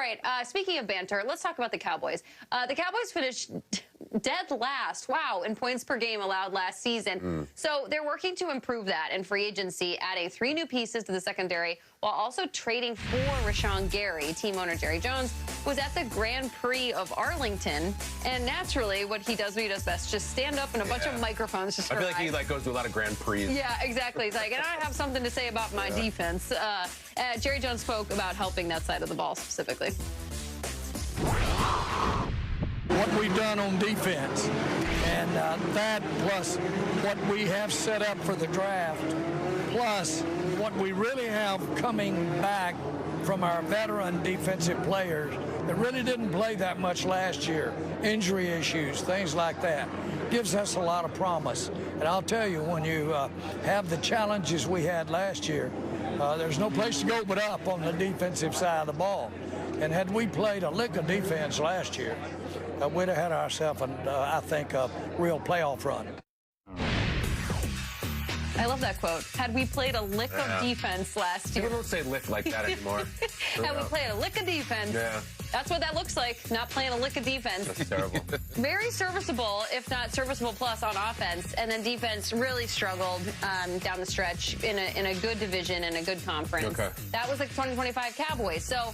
right, speaking of banter, let's talk about the Cowboys. The Cowboys finished dead last, in points per game allowed last season. So they're working to improve that in free agency, adding 3 new pieces to the secondary while also trading for Rashawn Gary. Team owner Jerry Jones was at the Grand Prix of Arlington, and naturally what he does best, just stand up in a bunch of microphones. Just I feel like he goes to a lot of Grand Prix. Yeah, exactly. He's like, and I have something to say about my defense. Jerry Jones spoke about helping that side of the ball specifically. What we've done on defense, and that plus what we have set up for the draft, plus what we really have coming back from our veteran defensive players that really didn't play that much last year, injury issues, things like that, gives us a lot of promise. And I'll tell you, when you have the challenges we had last year, there's no place to go but up on the defensive side of the ball. And had we played a lick of defense last year, we'd have had ourselves, I think, a real playoff run. I love that quote. Had we played a lick of defense last year. People don't say lick like that anymore. Had we played a lick of defense. Yeah. That's what that looks like, not playing a lick of defense. That's terrible. Very serviceable, if not serviceable plus on offense. And then defense really struggled down the stretch in a good division and a good conference. Okay. That was the 2025 Cowboys. So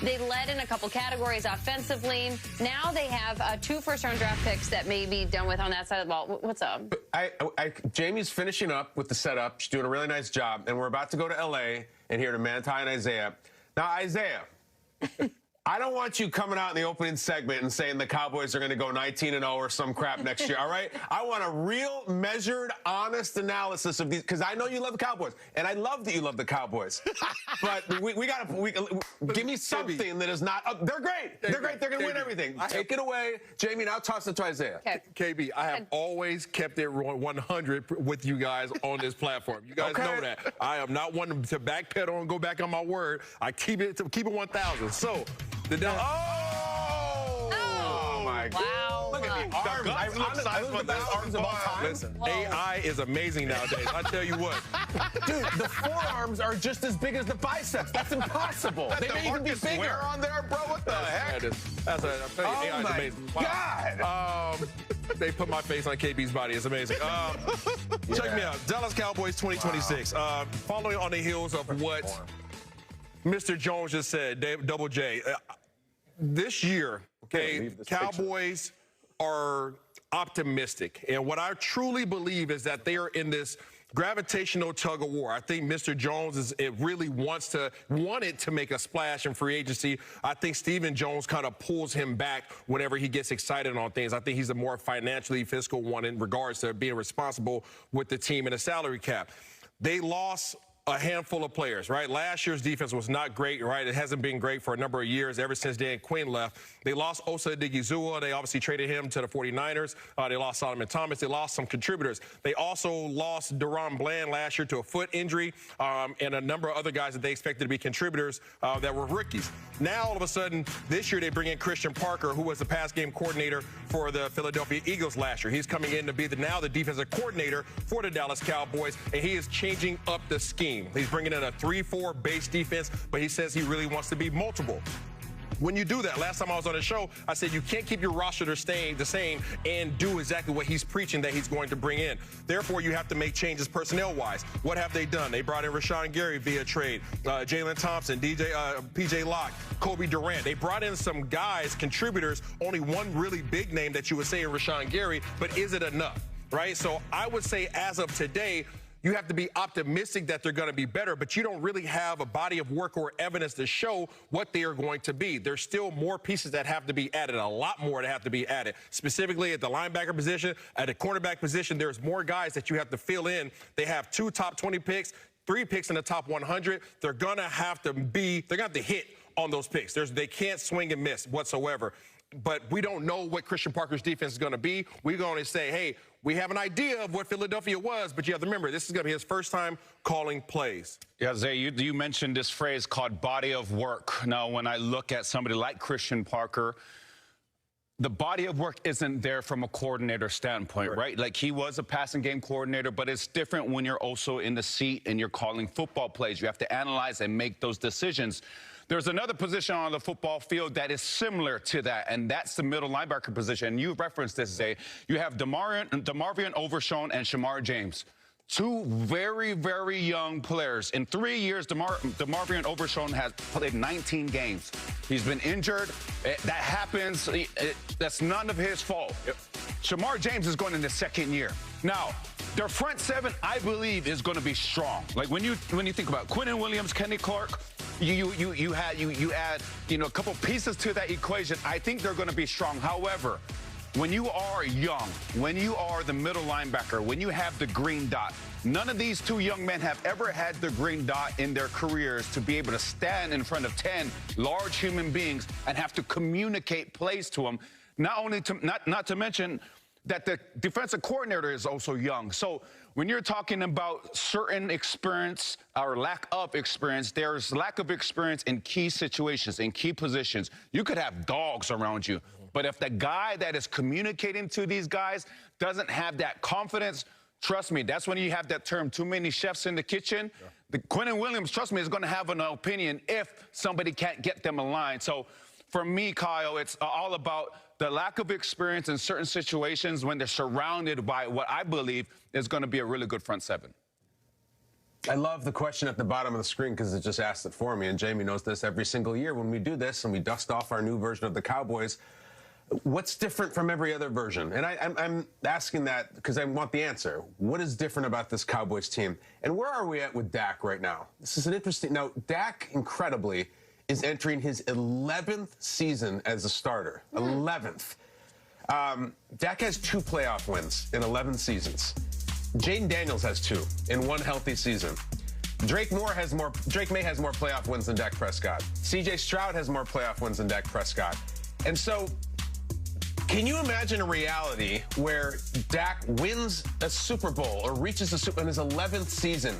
they led in a couple categories offensively. Now they have 2 first-round draft picks that may be done with on that side of the ball. What's up? Jamie's finishing up with the setup. She's doing a really nice job. And we're about to go to L.A. and hear to Manti and Isaiah. Now, Isaiah, I don't want you coming out in the opening segment and saying the Cowboys are going to go 19-0 or some crap next year, all right? I want a real, measured, honest analysis of these, because I know you love the Cowboys, and I love that you love the Cowboys. But we got to give me something that is not. They're great. They're great. They're going to win everything. Take it away, Jamie. Now toss it to Isaiah. Okay. KB, I have always kept it 100 with you guys on this platform. You guys know that. I am not one to backpedal and go back on my word. I keep it 1,000. So. Oh my God. Wow. Look at the arms. I love the best arms of all time. Listen, AI is amazing nowadays. I tell you what. Dude, the forearms are just as big as the biceps. That's impossible. They may even be bigger. On there, bro. What the heck? I'm telling you, AI is amazing. God. They put my face on KB's body. It's amazing. Check me out. Dallas Cowboys 2026. Following on the heels of what Mr. Jones just said, Double J. This year, Cowboys are optimistic. And what I truly believe is that they are in this gravitational tug of war. I think Mr. Jones wanted to make a splash in free agency. I think Stephen Jones kind of pulls him back whenever he gets excited on things. I think he's a more financially fiscal one in regards to being responsible with the team and the salary cap. They lost a handful of players, right? Last year's defense was not great, right? It hasn't been great for a number of years, ever since Dan Quinn left. They lost Osa Odighizuwa. They obviously traded him to the 49ers. They lost Solomon Thomas. They lost some contributors. They also lost Deron Bland last year to a foot injury, and a number of other guys that they expected to be contributors that were rookies. Now, all of a sudden, this year they bring in Christian Parker, who was the pass game coordinator for the Philadelphia Eagles last year. He's coming in to be now the defensive coordinator for the Dallas Cowboys, and he is changing up the scheme. He's bringing in a 3-4 base defense, but he says he really wants to be multiple. When you do that, last time I was on the show, I said you can't keep your roster the same and do exactly what he's preaching that he's going to bring in. Therefore, you have to make changes personnel-wise. What have they done? They brought in Rashawn Gary via trade, Jalen Thompson, PJ Locke, Kobe Durant. They brought in some guys, contributors, only one really big name that you would say in Rashawn Gary, but is it enough, right? So I would say as of today, you have to be optimistic that they're going to be better, but you don't really have a body of work or evidence to show what they are going to be. There's still more pieces that have to be added, a lot more that have to be added. Specifically at the linebacker position, at the cornerback position, there's more guys that you have to fill in. They have 2 top 20 picks, 3 picks in the top 100. They're going to have to hit on those picks. They can't swing and miss whatsoever. But we don't know what Christian Parker's defense is going to be. We're going to say, hey, we have an idea of what Philadelphia was, but you have to remember, this is going to be his first time calling plays. Yeah, Zay, you mentioned this phrase called body of work. Now, when I look at somebody like Christian Parker, the body of work isn't there from a coordinator standpoint, right? Like, he was a passing game coordinator, but it's different when you're also in the seat and you're calling football plays. You have to analyze and make those decisions. There's another position on the football field that is similar to that, and that's the middle linebacker position. You referenced this, Zay. You have DeMarvion Overshown and Shamar James. Two very, very young players. In 3 years, DeMarvion Overshown has played 19 games. He's been injured. That happens. That's none of his fault. Shamar James is going in his second year. Now, their front seven, I believe, is going to be strong. Like when you think about Quinnen Williams, Kenny Clark, you add a couple pieces to that equation. I think they're going to be strong. However, when you are young, when you are the middle linebacker, when you have the green dot, none of these two young men have ever had the green dot in their careers to be able to stand in front of 10 large human beings and have to communicate plays to them. Not to mention that the defensive coordinator is also young. So when you're talking about certain experience or lack of experience, there's lack of experience in key situations, in key positions. You could have dogs around you, but if the guy that is communicating to these guys doesn't have that confidence, trust me, that's when you have that term, too many chefs in the kitchen. Yeah. The Quinnen Williams, trust me, is going to have an opinion if somebody can't get them aligned. So for me, Kyle, it's all about the lack of experience in certain situations when they're surrounded by what I believe is going to be a really good front seven. I love the question at the bottom of the screen because it just asked it for me, and Jamie knows this every single year when we do this and we dust off our new version of the Cowboys. What's different from every other version? And I'm asking that because I want the answer. What is different about this Cowboys team? And where are we at with Dak right now? This is an interesting... Now, Dak, incredibly, is entering his 11th season as a starter. 11th. Dak has 2 playoff wins in 11 seasons. Jaden Daniels has 2 in 1 healthy season. Drake May has more playoff wins than Dak Prescott. CJ Stroud has more playoff wins than Dak Prescott. And so, can you imagine a reality where Dak wins a Super Bowl or reaches a Super Bowl in his 11th season?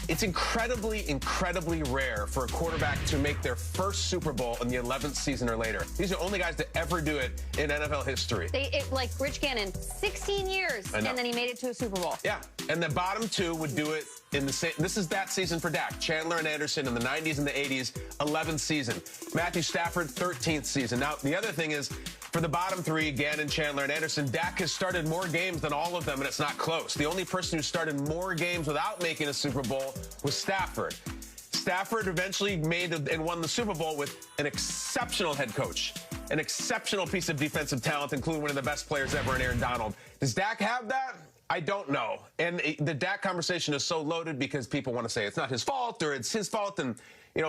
It's incredibly, incredibly rare for a quarterback to make their first Super Bowl in the 11th season or later. These are the only guys to ever do it in NFL history. Like Rich Gannon, 16 years, and then he made it to a Super Bowl. Yeah, and the bottom 2 would do it in the same. This is that season for Dak. Chandler and Anderson in the 90s and the 80s, 11th season. Matthew Stafford, 13th season. Now, the other thing is, for the bottom 3, Gannon, Chandler, and Anderson, Dak has started more games than all of them, and it's not close. The only person who started more games without making a Super Bowl was Stafford. Stafford eventually made and won the Super Bowl with an exceptional head coach, an exceptional piece of defensive talent, including one of the best players ever in Aaron Donald. Does Dak have that? I don't know. And the Dak conversation is so loaded because people want to say it's not his fault or it's his fault. And,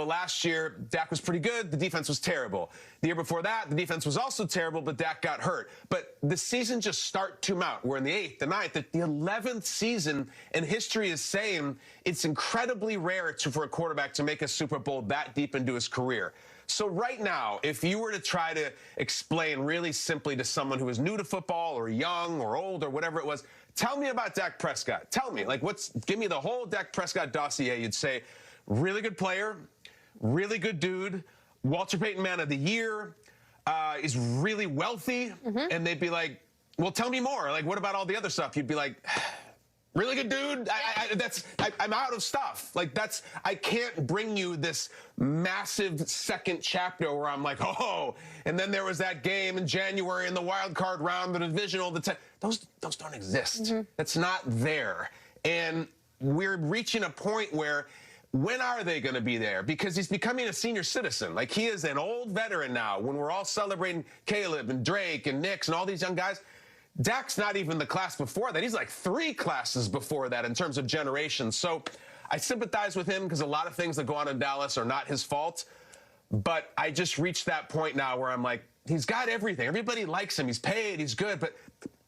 last year, Dak was pretty good. The defense was terrible. The year before that, the defense was also terrible, but Dak got hurt. But the season just start to mount. We're in the 8th, the 9th, the 11th season, and history is saying it's incredibly rare for a quarterback to make a Super Bowl that deep into his career. So right now, if you were to try to explain really simply to someone who is new to football or young or old or whatever it was, tell me about Dak Prescott. Tell me, give me the whole Dak Prescott dossier. You'd say, really good player, really good dude, Walter Payton Man of the Year, is really wealthy. And they'd be like, well, tell me more. Like, what about all the other stuff? You'd be like, really good dude. I'm out of stuff. I can't bring you this massive second chapter where I'm like, oh, and then there was that game in January in the wild card round, the divisional. Those don't exist. That's not there. And we're reaching a point where, when are they going to be there? Because he's becoming a senior citizen. Like, he is an old veteran now. When we're all celebrating Caleb and Drake and Nix and all these young guys, Dak's not even the class before that. He's like 3 classes before that in terms of generations. So I sympathize with him because a lot of things that go on in Dallas are not his fault. But I just reached that point now where I'm like, he's got everything. Everybody likes him. He's paid. He's good. But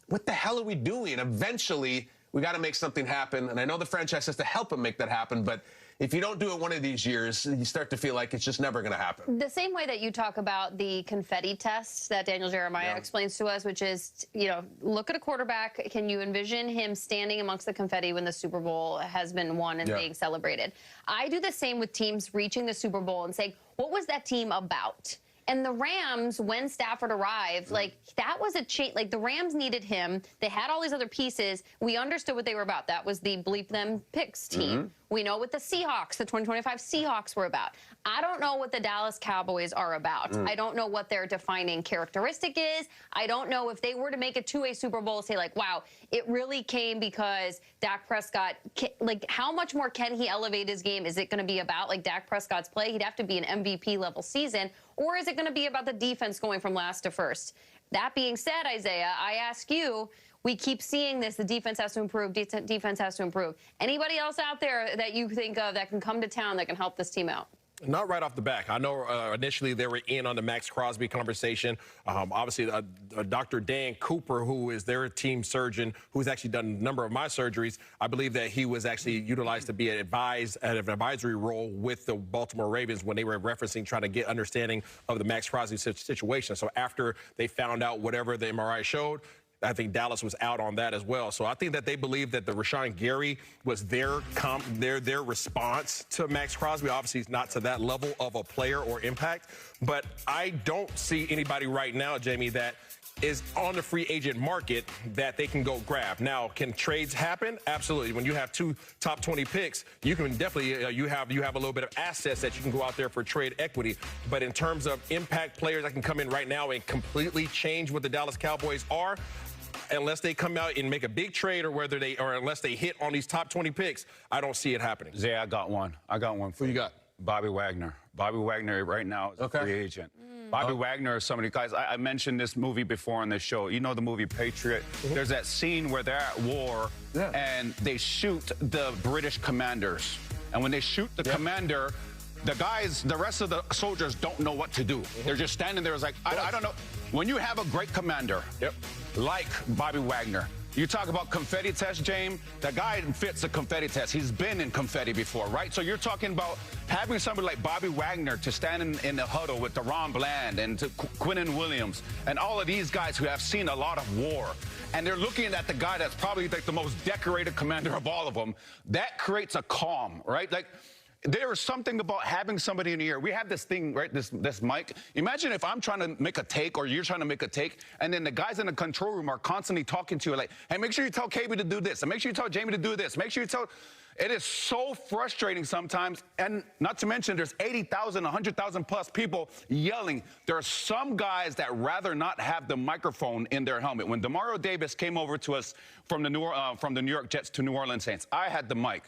what the hell are we doing? Eventually, we got to make something happen. And I know the franchise has to help him make that happen. But if you don't do it one of these years, you start to feel like it's just never going to happen. The same way that you talk about the confetti test that Daniel Jeremiah explains to us, which is, look at a quarterback. Can you envision him standing amongst the confetti when the Super Bowl has been won and being celebrated? I do the same with teams reaching the Super Bowl and saying, what was that team about? And the Rams, when Stafford arrived, that was a change. The Rams needed him. They had all these other pieces. We understood what they were about. That was the bleep them picks team. We know what the Seahawks, the 2025 Seahawks were about. I don't know what the Dallas Cowboys are about. I don't know what their defining characteristic is. I don't know if they were to make it to a Super Bowl, say like, wow, it really came because Dak Prescott, like how much more can he elevate his game? Is it going to be about like Dak Prescott's play? He'd have to be an MVP level season. Or is it going to be about the defense going from last to first? That being said, Isaiah, I ask you, we keep seeing this. The defense has to improve. Defense has to improve. Anybody else out there that you think of that can come to town that can help this team out? Not right off the back. I know initially they were in on the Max Crosby conversation. Obviously, Dr. Dan Cooper, who is their team surgeon, who's actually done a number of my surgeries, I believe that he was actually utilized to be an advisory role with the Baltimore Ravens when they were referencing trying to get understanding of the Max Crosby situation. So after they found out whatever the MRI showed, I think Dallas was out on that as well. So I think that they believe that the Rashawn Gary was their response to Max Crosby. Obviously, he's not to that level of a player or impact. But I don't see anybody right now, Jamie, that is on the free agent market that they can go grab. Now, can trades happen? Absolutely. When you have 2 top 20 picks, you can definitely you have a little bit of assets that you can go out there for trade equity. But in terms of impact players that can come in right now and completely change what the Dallas Cowboys are, unless they come out and make a big trade or unless they hit on these top 20 picks, I don't see it happening. Zay, I got one. Who you got? Bobby Wagner. Bobby Wagner right now is a free agent. Bobby Wagner is somebody, guys, I mentioned this movie before on this show. You know the movie Patriot? There's that scene where they're at war and they shoot the British commanders. And when they shoot the commander, the rest of the soldiers don't know what to do. They're just standing there. It's like, I don't know. When you have a great commander like Bobby Wagner, you talk about confetti test, James. The guy fits a confetti test. He's been in confetti before, right? So you're talking about having somebody like Bobby Wagner to stand in the huddle with DeRon Bland and to Quinnen Williams and all of these guys who have seen a lot of war. And they're looking at the guy that's probably like the most decorated commander of all of them. That creates a calm, right? Like, there is something about having somebody in the ear. We have this thing, right, this mic. Imagine if I'm trying to make a take or you're trying to make a take, and then the guys in the control room are constantly talking to you like, hey, make sure you tell KB to do this, and make sure you tell Jamie to do this. Make sure you tell... It is so frustrating sometimes, and not to mention there's 80,000, 100,000 plus people yelling. There are some guys that rather not have the microphone in their helmet. When Demario Davis came over to us from the New York Jets to New Orleans Saints, I had the mic.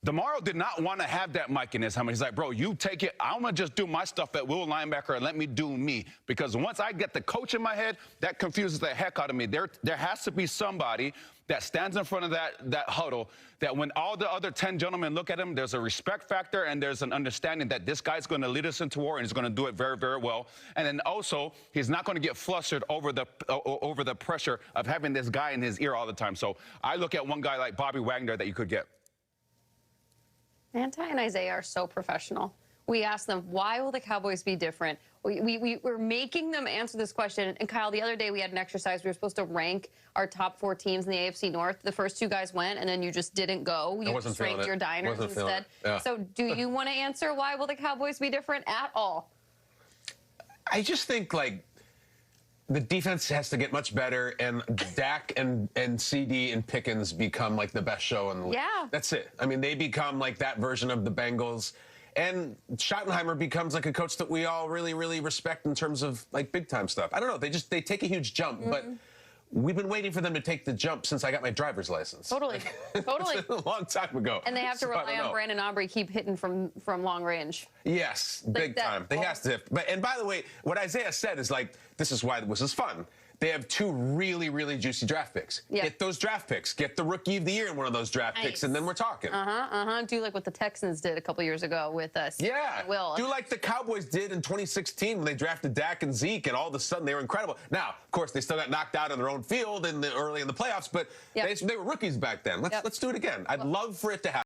Demario did not want to have that mic in his helmet. He's like, bro, you take it. I'm going to just do my stuff at will linebacker and let me do me. Because once I get the coach in my head, that confuses the heck out of me. There has to be somebody that stands in front of that huddle, that when all the other 10 gentlemen look at him, there's a respect factor and there's an understanding that this guy's going to lead us into war and he's going to do it very, very well. And then also, he's not going to get flustered over the pressure of having this guy in his ear all the time. So I look at one guy like Bobby Wagner that you could get. Manti and Isaiah are so professional. We asked them, why will the Cowboys be different? We're making them answer this question. And Kyle, the other day we had an exercise. We were supposed to rank our top 4 teams in the AFC North. The first 2 guys went, and then you just didn't go. You just ranked your diners instead. Yeah. So do you want to answer why will the Cowboys be different at all? I just think, like, the defense has to get much better, and Dak and CD and Pickens become like the best show in the league. Yeah. That's it. I mean, they become like that version of the Bengals. And Schottenheimer becomes like a coach that we all really, really respect in terms of like big time stuff. I don't know. They take a huge jump, but we've been waiting for them to take the jump since I got my driver's license. Totally. Totally. It's a long time ago. And they have to rely on Brandon Aubrey keep hitting from long range. Yes, like big time. They have to. And by the way, what Isaiah said is like, this is why this is fun. They have 2 really, really juicy draft picks. Yeah. Get those draft picks. Get the rookie of the year in one of those draft picks, and then we're talking. Do like what the Texans did a couple years ago with us. Yeah. Do like the Cowboys did in 2016 when they drafted Dak and Zeke, and all of a sudden they were incredible. Now, of course, they still got knocked out on their own field early in the playoffs, but they were rookies back then. Let's do it again. I'd love for it to happen.